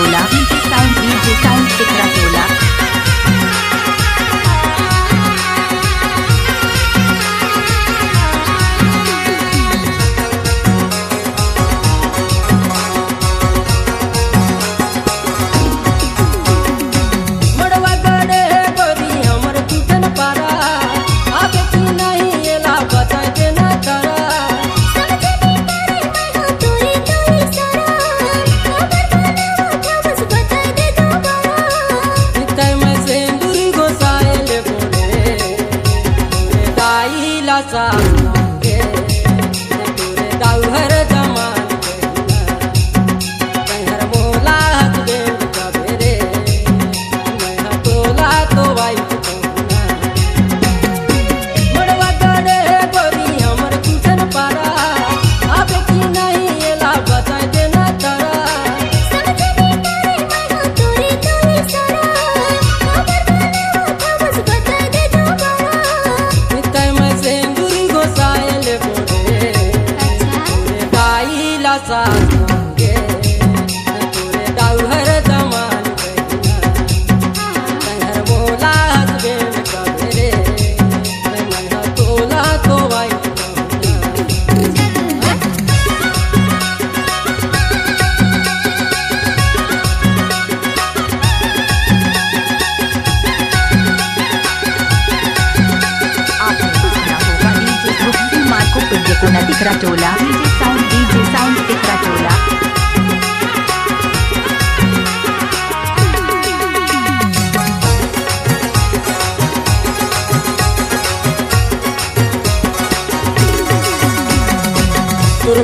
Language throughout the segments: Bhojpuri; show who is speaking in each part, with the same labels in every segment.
Speaker 1: टिकराटोला DJ sound Tikratola. Tikratola DJ sound Tikratola.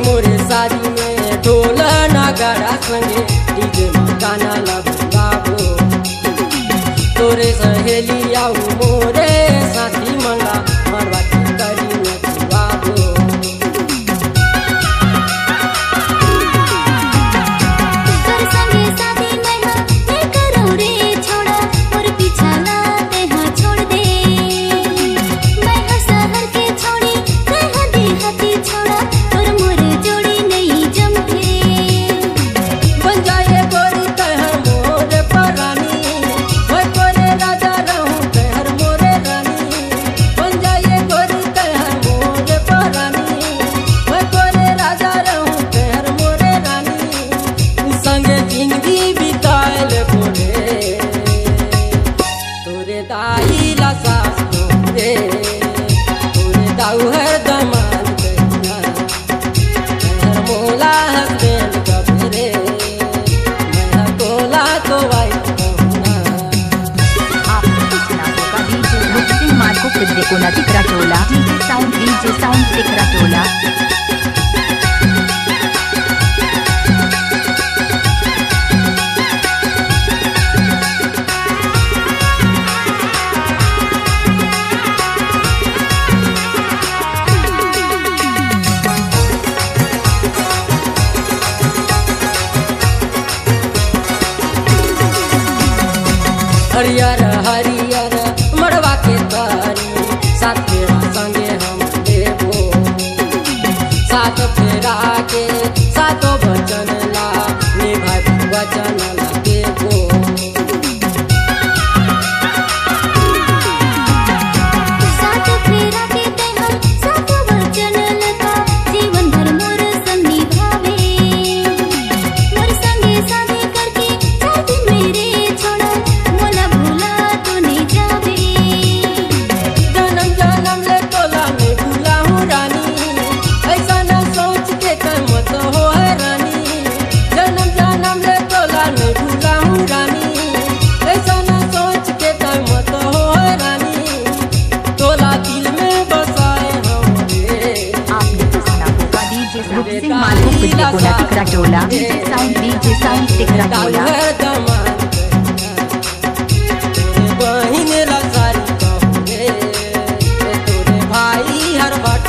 Speaker 2: मोरे शादी में ढोल नगाड़ा संगे डीजे में गाना लगाबो। तोरे सहेली आऊ मोरे साथी मंगा मरवा के करी नचवाबो।
Speaker 1: टिकराटोला डीजे साउंड टिकराटोला।
Speaker 2: हरियर हरियर मड़वा के तारी साथ फेरा संगे हम देबो। साथ फेरा के सातो वचन ला निभाई वचन ला देबो।
Speaker 3: साथ फेरा के हम सातो वचन लगा जीवन भर मोर संग निभावे। मोर संगे शादी करके शादी मेरे छोड़ा मोला भूला तो नहीं जावे।
Speaker 2: जन्म जन्म ले तोला में भूला हूँ रानी, ऐसा न सोच के कर मत हो है रानी। जन्म जन्म ले तोला में भूला हूँ रानी, ऐसा न सोच के कर मत हो है रानी। तोला दिल में बसाए हमरे।
Speaker 1: आपने सुना होगा डीजे टिकराटोला डीजे साउंड टिकराटोला।
Speaker 2: बहिन सारी कहूँगे तोरे भाई हर बाट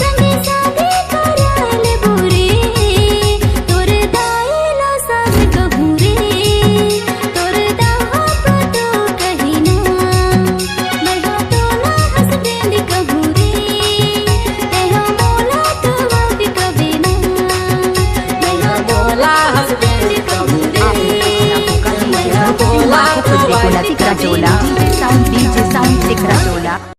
Speaker 3: संगे शादी कराले बुरी तोरे दाई ला
Speaker 1: टोला डीजे साउंड टिकरा टोला।